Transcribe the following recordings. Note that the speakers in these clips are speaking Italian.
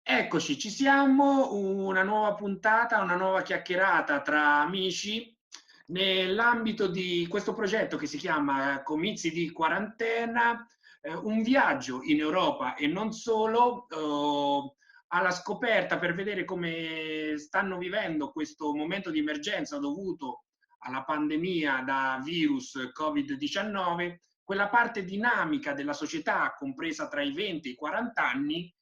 Eccoci, ci siamo, una nuova puntata, una nuova chiacchierata tra amici nell'ambito di questo progetto che si chiama Comizi di Quarantena, un viaggio in Europa e non solo, alla scoperta per vedere come stanno vivendo questo momento di emergenza dovuto alla pandemia da virus Covid-19, quella parte dinamica della società compresa tra i 20 e i 40 anni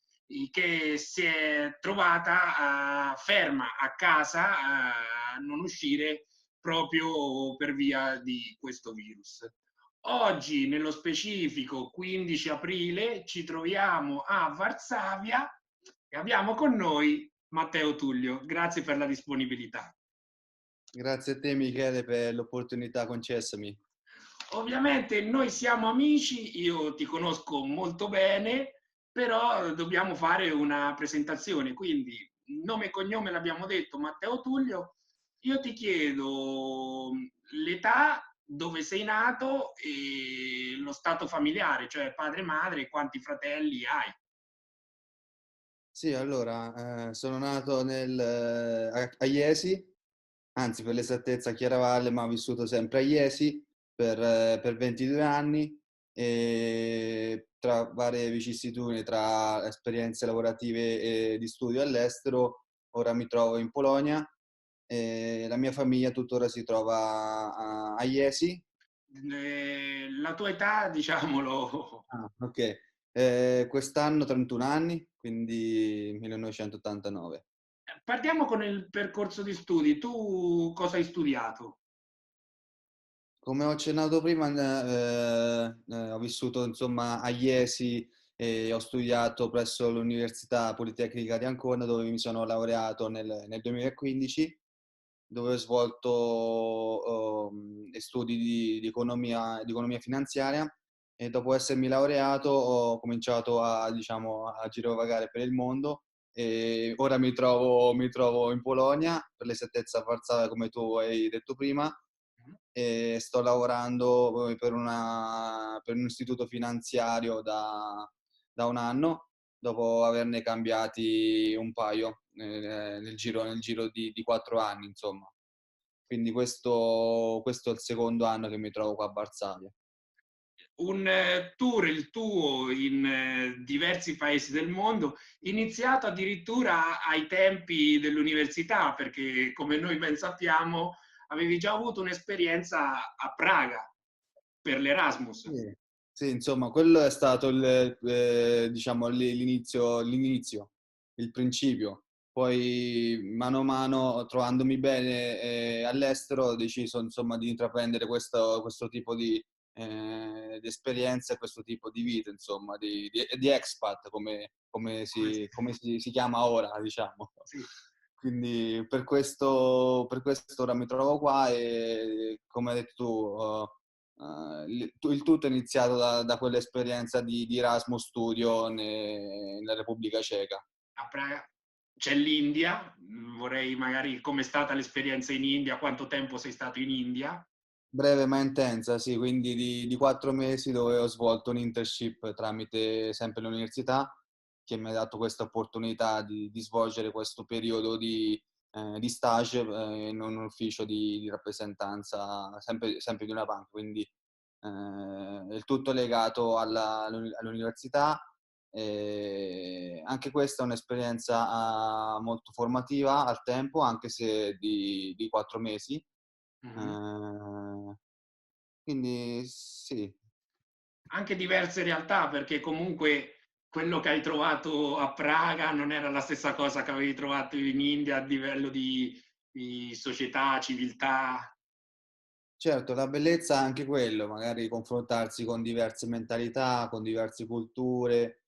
che si è trovata ferma a casa a non uscire proprio per via di questo virus. Oggi, nello specifico, 15 aprile, ci troviamo a Varsavia e abbiamo con noi Matteo Tullio. Grazie per la disponibilità. Grazie a te Michele per l'opportunità concessami. Ovviamente noi siamo amici, io ti conosco molto bene, però dobbiamo fare una presentazione, quindi nome e cognome l'abbiamo detto, Matteo Tullio. Io ti chiedo l'età, dove sei nato e lo stato familiare, cioè padre e madre, quanti fratelli hai. Sì, allora, sono nato a Iesi, anzi per l'esattezza a Chiaravalle, ma ho vissuto sempre a Iesi per 22 anni e tra varie vicissitudini, tra esperienze lavorative e di studio all'estero, ora mi trovo in Polonia e la mia famiglia tuttora si trova a Iesi. La tua età, diciamolo. Ah, ok. Quest'anno 31 anni, quindi 1989. Partiamo con il percorso di studi. Tu cosa hai studiato? Come ho accennato prima, ho vissuto insomma a Iesi e ho studiato presso l'Università Politecnica di Ancona, dove mi sono laureato nel 2015, dove ho svolto studi di economia finanziaria e dopo essermi laureato ho cominciato diciamo, a girovagare per il mondo e ora mi trovo in Polonia, per l'esattezza a Varsavia come tu hai detto prima, e sto lavorando per un istituto finanziario da un anno, dopo averne cambiati un paio nel giro di 4 anni, insomma. Quindi questo è il secondo anno che mi trovo qua a Varsavia. Un tour, il tuo, in diversi paesi del mondo, iniziato addirittura ai tempi dell'università, perché come noi ben sappiamo avevi già avuto un'esperienza a Praga per l'Erasmus. Sì, sì, insomma, quello è stato diciamo, l'inizio, il principio. Poi, mano a mano, trovandomi bene all'estero, ho deciso, insomma, di intraprendere questo tipo di esperienza e questo tipo di vita, insomma, di expat, come si chiama ora, diciamo. Sì. Quindi per questo ora mi trovo qua e, come hai detto tu, il tutto è iniziato da quell'esperienza di Erasmus Studio nella Repubblica Ceca. A Praga c'è l'India, vorrei magari com'è stata l'esperienza in India, quanto tempo sei stato in India? Breve ma intensa, sì, quindi di 4 mesi dove ho svolto un internship tramite sempre l'università che mi ha dato questa opportunità di svolgere questo periodo di stage in un ufficio di rappresentanza sempre di una banca, quindi il tutto legato all'università. E anche questa è un'esperienza molto formativa al tempo, anche se di 4 mesi. Mhm. Eh, quindi sì, Anche diverse realtà, perché comunque quello che hai trovato a Praga non era la stessa cosa che avevi trovato in India a livello di società, civiltà. certo, la bellezza è anche quello, magari confrontarsi con diverse mentalità, con diverse culture,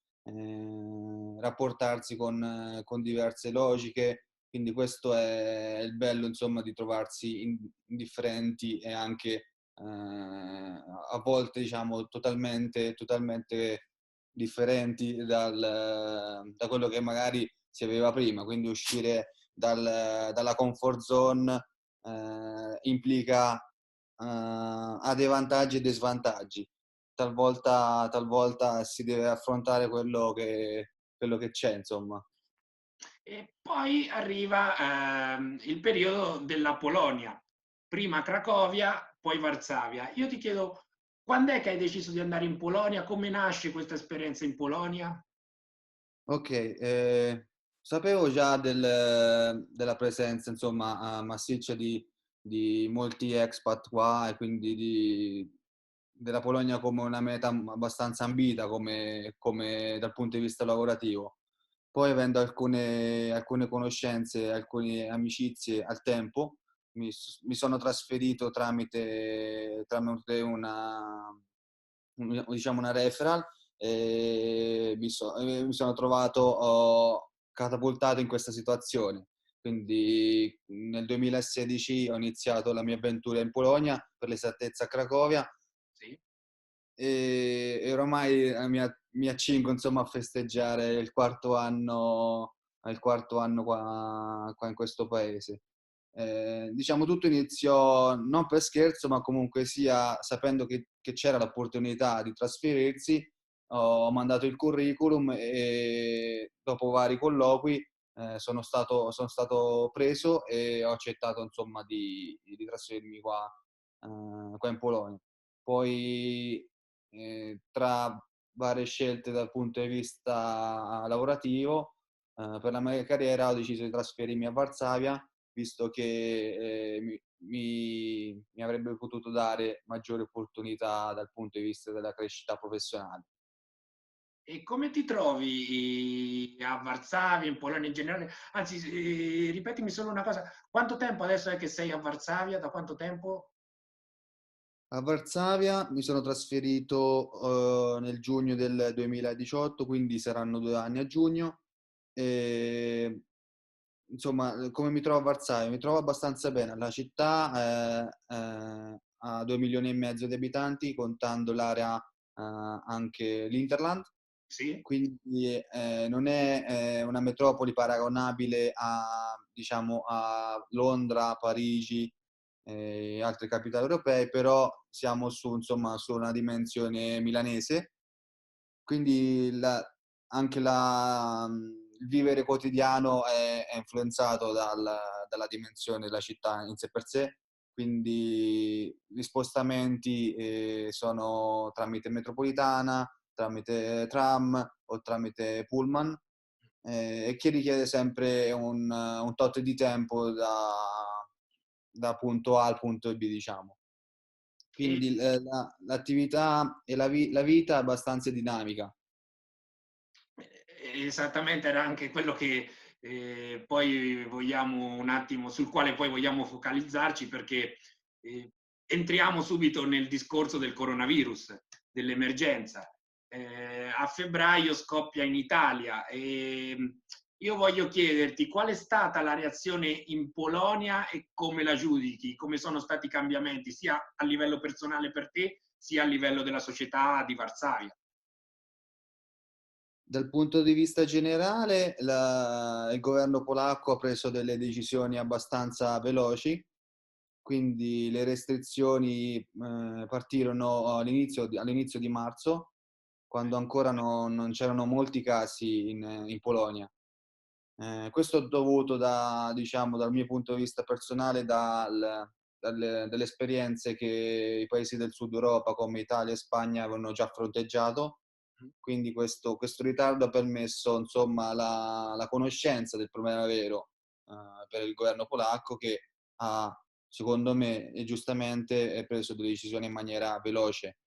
rapportarsi con diverse logiche, quindi questo è il bello, insomma, di trovarsi in differenti e anche a volte, diciamo, totalmente differenti da quello che magari si aveva prima, quindi uscire dalla comfort zone implica ha dei vantaggi e dei svantaggi. Talvolta si deve affrontare quello che c'è, insomma. E poi arriva il periodo della Polonia, prima Cracovia, poi Varsavia. Io ti chiedo, quando è che hai deciso di andare in Polonia? Come nasce questa esperienza in Polonia? Ok, sapevo già della presenza, insomma, massiccia di molti expat qua e quindi della Polonia come una meta abbastanza ambita dal punto di vista lavorativo. Poi avendo alcune conoscenze, alcune amicizie al tempo, mi sono trasferito tramite diciamo una referral e mi sono trovato catapultato in questa situazione. Quindi nel 2016 ho iniziato la mia avventura in Polonia, per l'esattezza a Cracovia, Sì. e ormai mi accingo insomma a festeggiare il quarto anno qua in questo paese. Diciamo tutto iniziò non per scherzo, ma comunque sia sapendo che c'era l'opportunità di trasferirsi, ho mandato il curriculum e dopo vari colloqui sono stato preso e ho accettato insomma di trasferirmi qua in Polonia. Poi tra varie scelte dal punto di vista lavorativo, per la mia carriera ho deciso di trasferirmi a Varsavia, visto che mi avrebbe potuto dare maggiori opportunità dal punto di vista della crescita professionale. E come ti trovi a Varsavia, in Polonia in generale? Anzi, ripetimi solo una cosa, quanto tempo adesso è che sei a Varsavia? Da quanto tempo? A Varsavia mi sono trasferito nel giugno del 2018, quindi saranno 2 anni a giugno. E, insomma, come mi trovo a Varsavia? Mi trovo abbastanza bene. La città ha 2 milioni e mezzo di abitanti, contando l'area anche l'Interland, Sì? quindi non è una metropoli paragonabile diciamo, a Londra, Parigi e altre capitali europee, però siamo insomma, su una dimensione milanese, quindi anche il vivere quotidiano è influenzato dalla dimensione della città in sé per sé, quindi gli spostamenti sono tramite metropolitana, tramite tram o tramite pullman, e che richiede sempre un tot di tempo da punto A al punto B, diciamo. E Quindi l'attività e la vita è abbastanza dinamica. esattamente, era anche quello che poi vogliamo un attimo, sul quale poi vogliamo focalizzarci perché entriamo subito nel discorso del coronavirus, dell'emergenza. A febbraio scoppia in Italia e io voglio chiederti qual è stata la reazione in Polonia e come la giudichi, come sono stati i cambiamenti sia a livello personale per te sia a livello della società di Varsavia. Dal punto di vista generale, il governo polacco ha preso delle decisioni abbastanza veloci, quindi le restrizioni partirono all'inizio di marzo, quando ancora non c'erano molti casi in Polonia. Questo è dovuto diciamo, dal mio punto di vista personale, dalle esperienze che i paesi del sud Europa come Italia e Spagna avevano già fronteggiato. Quindi questo ritardo ha permesso, insomma, la conoscenza del problema vero per il governo polacco, che ha, secondo me, e giustamente, preso delle decisioni in maniera veloce.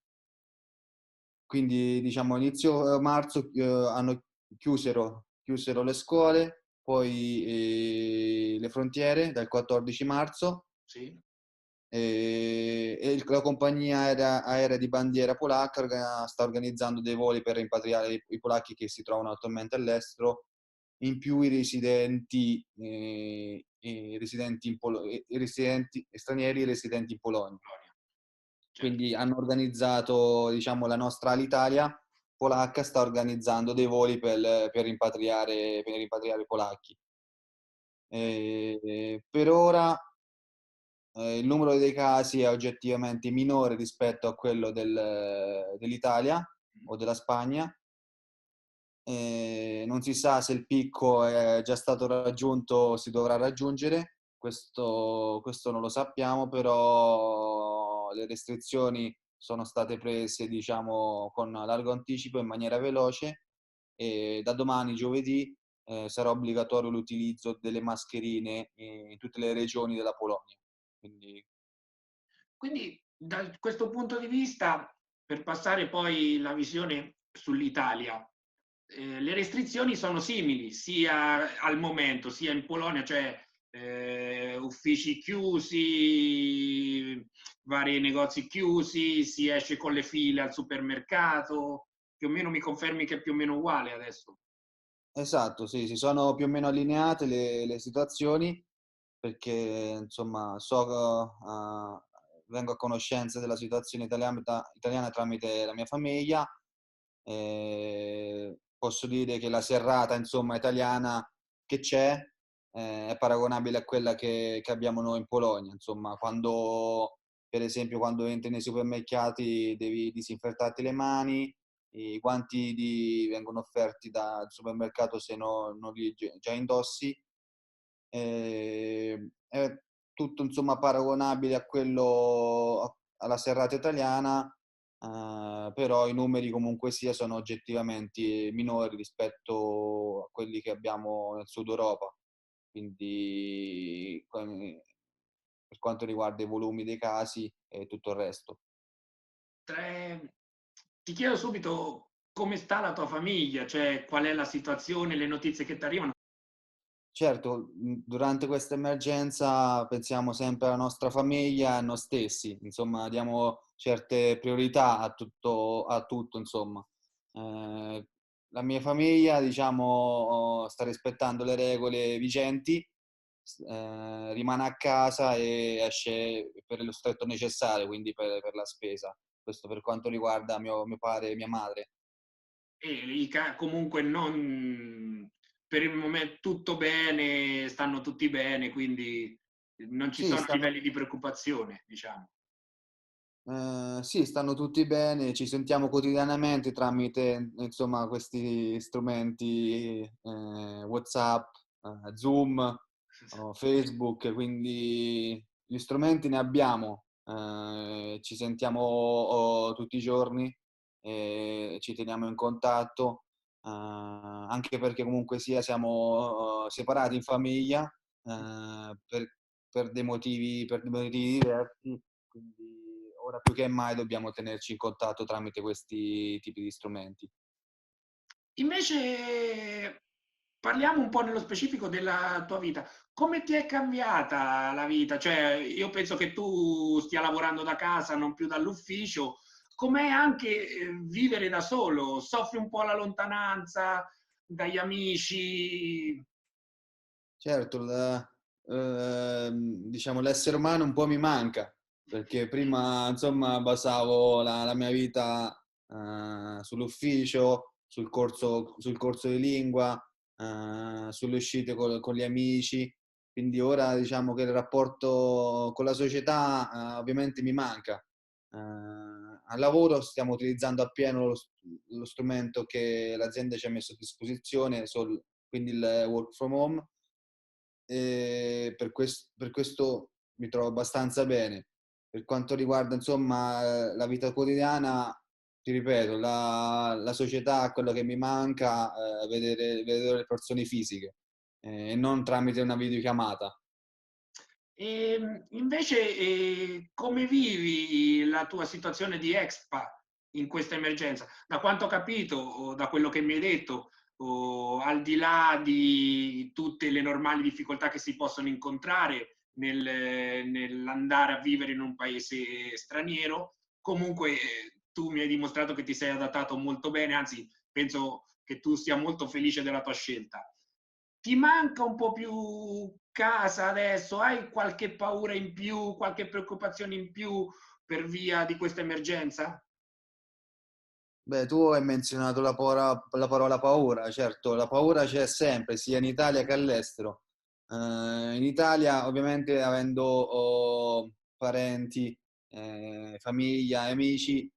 Quindi, diciamo, inizio marzo chiusero le scuole, poi le frontiere dal 14 marzo, Sì? la compagnia aerea di bandiera polacca sta organizzando dei voli per rimpatriare i polacchi che si trovano attualmente all'estero, in più i residenti stranieri residenti in Polonia. Gloria. Certo. Quindi hanno organizzato, diciamo, la nostra Alitalia polacca sta organizzando dei voli per rimpatriare i polacchi. Per ora il numero dei casi è oggettivamente minore rispetto a quello dell'Italia o della Spagna, Non si sa se il picco è già stato raggiunto o si dovrà raggiungere, questo non lo sappiamo, però le restrizioni sono state prese, diciamo, con largo anticipo in maniera veloce e da domani, giovedì, sarà obbligatorio l'utilizzo delle mascherine in tutte le regioni della Polonia. Quindi Quindi da questo punto di vista, per passare poi la visione sull'Italia, le restrizioni sono simili sia al momento, sia in Polonia, cioè uffici chiusi, vari negozi chiusi, si esce con le file al supermercato, più o meno mi confermi che è più o meno uguale adesso. esatto, sì, si sono più o meno allineate le situazioni perché insomma vengo a conoscenza della situazione italiana tramite la mia famiglia. Posso dire che la serrata insomma italiana che c'è è paragonabile a quella che abbiamo noi in Polonia. Insomma, quando per esempio quando entri nei supermercati devi disinfettarti le mani, i guanti vengono offerti dal supermercato se non li già indossi. È tutto insomma paragonabile a alla serrata italiana, però i numeri comunque sia sono oggettivamente minori rispetto a quelli che abbiamo nel sud Europa. Quindi per quanto riguarda i volumi dei casi e tutto il resto. Tre- Ti chiedo subito come sta la tua famiglia, cioè qual è la situazione, le notizie che ti arrivano. Certo, durante questa emergenza pensiamo sempre alla nostra famiglia e a noi stessi, insomma, diamo certe priorità a tutto, insomma. Eh, la mia famiglia, diciamo, sta rispettando le regole vigenti, rimane a casa e esce per lo stretto necessario, quindi per la spesa. Questo per quanto riguarda mio padre e mia madre. E comunque non per il momento tutto bene, stanno tutti bene, quindi non ci Sì, sono livelli di preoccupazione, diciamo. Sì, stanno tutti bene, ci sentiamo quotidianamente tramite, insomma, questi strumenti, WhatsApp, Zoom, Facebook, quindi gli strumenti ne abbiamo, ci sentiamo tutti i giorni e ci teniamo in contatto, anche perché comunque sia siamo separati in famiglia, per dei motivi diversi, quindi ora più che mai dobbiamo tenerci in contatto tramite questi tipi di strumenti. Invece parliamo un po' nello specifico della tua vita. Come ti è cambiata la vita? Cioè, io penso che tu stia lavorando da casa, non più dall'ufficio. Com'è anche vivere da solo? Soffri un po' la lontananza dagli amici? Certo, diciamo, l'essere umano un po' mi manca, perché prima, insomma, basavo la mia vita sull'ufficio, sul corso di lingua, sulle uscite con gli amici, quindi ora diciamo che il rapporto con la società ovviamente mi manca. Al lavoro stiamo utilizzando appieno lo strumento che l'azienda ci ha messo a disposizione, quindi il work from home, e per questo mi trovo abbastanza bene. Per quanto riguarda, insomma, la vita quotidiana, ti ripeto, la società è quello che mi manca, vedere le persone fisiche, e non tramite una videochiamata. Invece, come vivi la tua situazione di expat in questa emergenza? Da quanto ho capito, o da quello che mi hai detto, o al di là di tutte le normali difficoltà che si possono incontrare nell'andare a vivere in un paese straniero, comunque tu mi hai dimostrato che ti sei adattato molto bene, anzi penso che tu sia molto felice della tua scelta. Ti manca un po' più casa adesso? Hai qualche paura in più, qualche preoccupazione in più per via di questa emergenza? Beh, tu hai menzionato la parola paura, certo, la paura c'è sempre, sia in Italia che all'estero. In Italia, ovviamente, avendo parenti, famiglia, amici,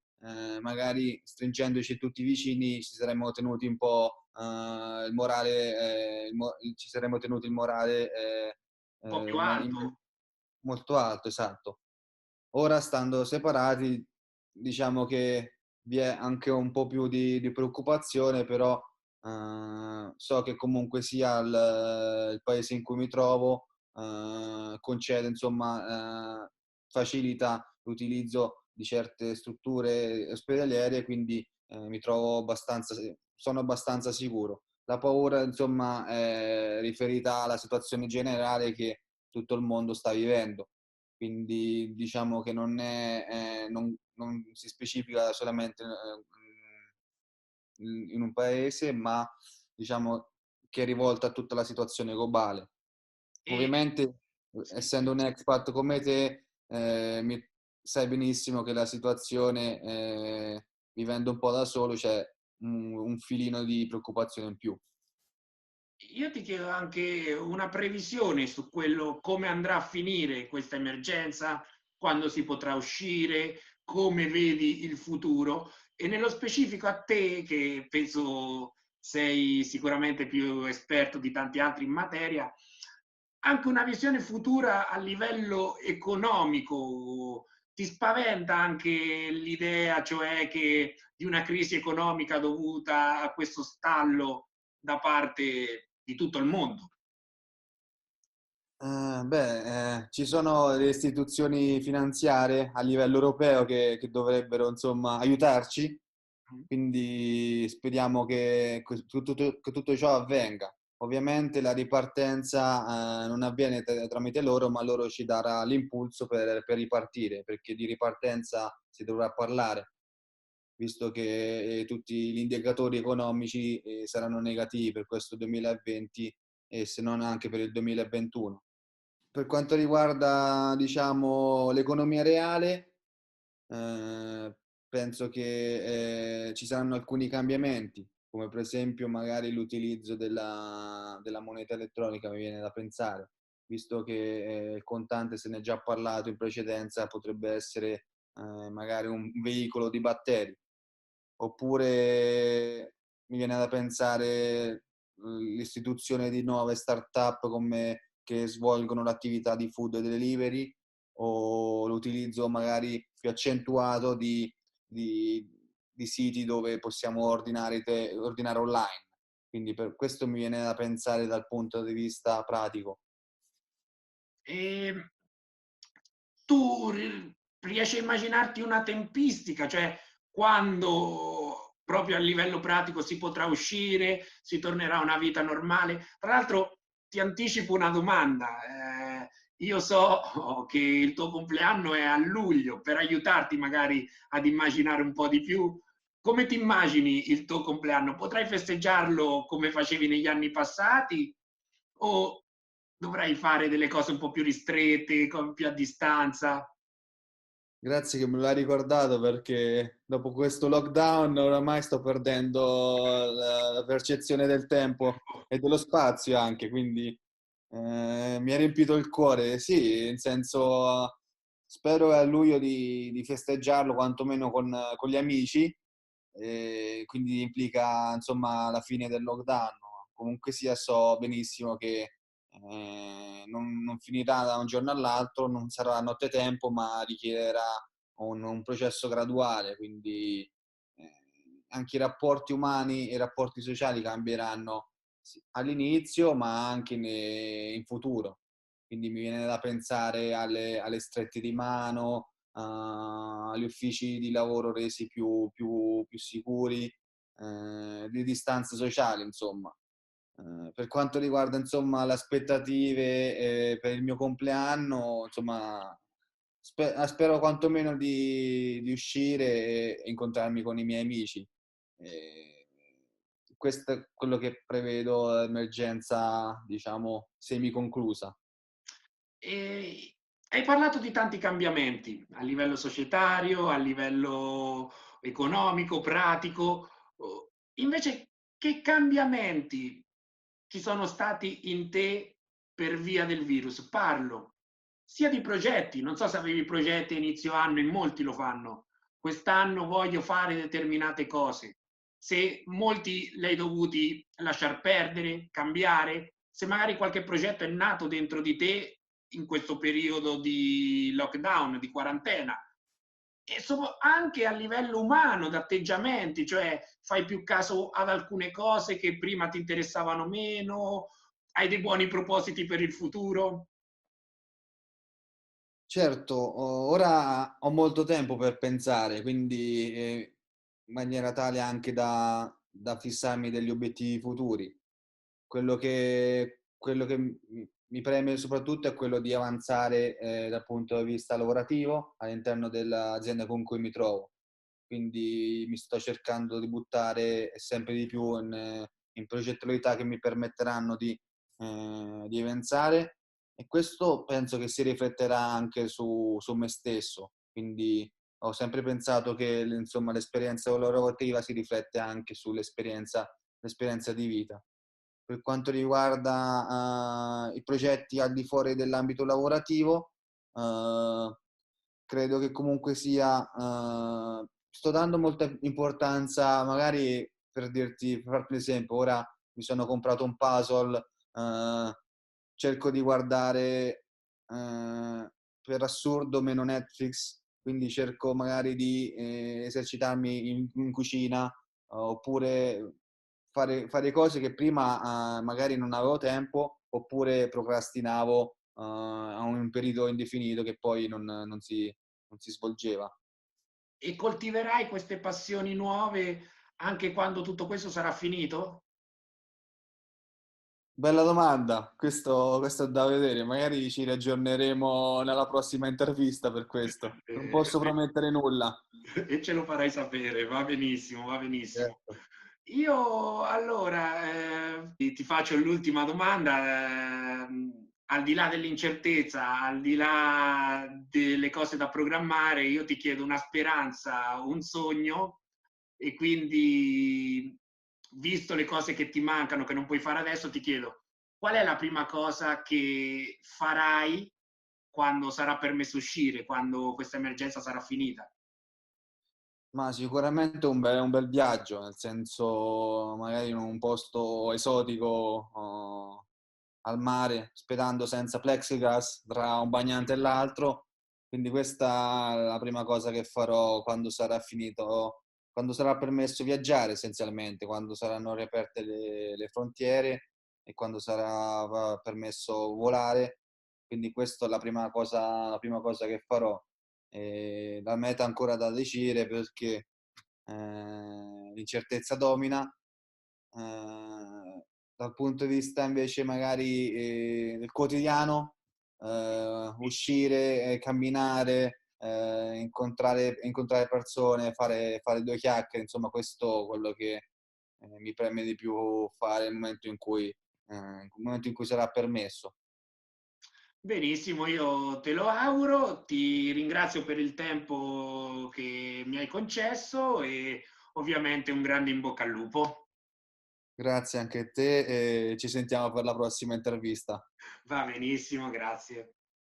magari stringendoci tutti vicini ci saremmo tenuti un po' il morale, ci saremmo tenuti il morale Un po' più in alto. molto alto, esatto. Ora stando separati, diciamo che vi è anche un po' più di preoccupazione, però so che comunque sia il paese in cui mi trovo concede, insomma, facilita l'utilizzo di certe strutture ospedaliere, quindi mi trovo sono abbastanza sicuro. La paura, insomma, è riferita alla situazione generale che tutto il mondo sta vivendo. Quindi diciamo che non si specifica solamente in un paese, ma diciamo che è rivolta a tutta la situazione globale. E Ovviamente, sì. essendo un expat come te, sai benissimo che la situazione, vivendo un po' da solo, c'è un filino di preoccupazione in più. Io ti chiedo anche una previsione su quello come andrà a finire questa emergenza, quando si potrà uscire, come vedi il futuro e nello specifico a te, che penso sei sicuramente più esperto di tanti altri in materia, anche una visione futura a livello economico. Ti spaventa anche l'idea, cioè che di una crisi economica dovuta a questo stallo da parte di tutto il mondo? Ci sono le istituzioni finanziarie a livello europeo che dovrebbero, insomma, aiutarci, quindi speriamo che tutto ciò avvenga. Ovviamente la ripartenza, non avviene tramite loro, ma loro ci darà l'impulso per ripartire, perché di ripartenza si dovrà parlare, visto che tutti gli indicatori economici saranno negativi per questo 2020 e se non anche per il 2021. Per quanto riguarda, diciamo, l'economia reale, eh, penso che ci saranno alcuni cambiamenti, come per esempio magari l'utilizzo della moneta elettronica, mi viene da pensare, visto che il contante se ne è già parlato in precedenza, potrebbe essere magari un veicolo di batteri. Oppure mi viene da pensare l'istituzione di nuove start-up che svolgono l'attività di food delivery o l'utilizzo magari più accentuato di- di siti dove possiamo ordinare online. Quindi per questo mi viene da pensare dal punto di vista pratico. E tu riesci a immaginarti una tempistica, cioè quando proprio a livello pratico si potrà uscire, si tornerà a una vita normale? Tra l'altro ti anticipo una domanda. Io so che il tuo compleanno è a luglio, per aiutarti magari ad immaginare un po' di più. Come ti immagini il tuo compleanno? Potrai festeggiarlo come facevi negli anni passati o dovrai fare delle cose un po' più ristrette, più a distanza? Grazie che me l'hai ricordato perché dopo questo lockdown oramai sto perdendo la percezione del tempo e dello spazio anche, quindi mi ha riempito il cuore. Sì, in senso spero a luglio di festeggiarlo quantomeno con gli amici, quindi implica insomma la fine del lockdown. Comunque sia, so benissimo che non finirà da un giorno all'altro, non sarà nottetempo, ma richiederà un processo graduale, quindi anche i rapporti umani e i rapporti sociali cambieranno all'inizio, ma anche in futuro. Quindi mi viene da pensare alle strette di mano, agli uffici di lavoro resi più sicuri, di distanze sociali, insomma. Per quanto riguarda insomma le aspettative per il mio compleanno, insomma, spero quantomeno di uscire e incontrarmi con i miei amici. Eh, Questo è quello che prevedo, emergenza, diciamo, semi-conclusa. E hai parlato di tanti cambiamenti a livello societario, a livello economico, pratico. Invece, che cambiamenti ci sono stati in te per via del virus? Parlo sia di progetti, non so se avevi progetti a inizio anno, in molti lo fanno. Quest'anno voglio fare determinate cose. se molti li hai dovuti lasciar perdere, cambiare, se magari qualche progetto è nato dentro di te in questo periodo di lockdown, di quarantena. E anche a livello umano, d'atteggiamenti, cioè fai più caso ad alcune cose che prima ti interessavano meno, hai dei buoni propositi per il futuro. Certo, ora ho molto tempo per pensare, quindi in maniera tale anche da fissarmi degli obiettivi futuri. Quello che mi preme soprattutto è quello di avanzare dal punto di vista lavorativo all'interno dell'azienda con cui mi trovo. Quindi mi sto cercando di buttare sempre di più in progettualità che mi permetteranno di avanzare e questo penso che si rifletterà anche su me stesso. Quindi ho sempre pensato che insomma, l'esperienza lavorativa si riflette anche l'esperienza di vita. Per quanto riguarda i progetti al di fuori dell'ambito lavorativo, eh, credo che comunque sto dando molta importanza, magari per farti un esempio, ora mi sono comprato un puzzle, cerco di guardare per assurdo meno Netflix, quindi cerco magari di esercitarmi in cucina oppure fare cose che prima magari non avevo tempo oppure procrastinavo a un periodo indefinito che poi non si svolgeva. E coltiverai queste passioni nuove anche quando tutto questo sarà finito? Bella domanda, questo è da vedere, magari ci raggiorneremo nella prossima intervista per questo. Non posso promettere nulla. E ce lo farai sapere, va benissimo, va benissimo. Certo. Io allora ti faccio l'ultima domanda. Al di là dell'incertezza, al di là delle cose da programmare, io ti chiedo una speranza, un sogno e quindi, visto le cose che ti mancano, che non puoi fare adesso, ti chiedo qual è la prima cosa che farai quando sarà permesso uscire, quando questa emergenza sarà finita? Ma sicuramente un bel viaggio, nel senso magari in un posto esotico al mare, sperando senza plexiglass tra un bagnante e l'altro. Quindi questa è la prima cosa che farò quando sarà finito, quando sarà permesso viaggiare essenzialmente, quando saranno riaperte le frontiere e quando sarà permesso volare. Quindi questa è la prima cosa che farò. La meta ancora da decidere perché l'incertezza domina. Dal punto di vista invece magari del quotidiano, uscire, camminare, incontrare persone, fare due chiacchiere, insomma questo è quello che mi preme di più fare nel momento in cui sarà permesso. Benissimo, io te lo auguro, ti ringrazio per il tempo che mi hai concesso e ovviamente un grande in bocca al lupo. Grazie anche a te e ci sentiamo per la prossima intervista. Va benissimo, grazie.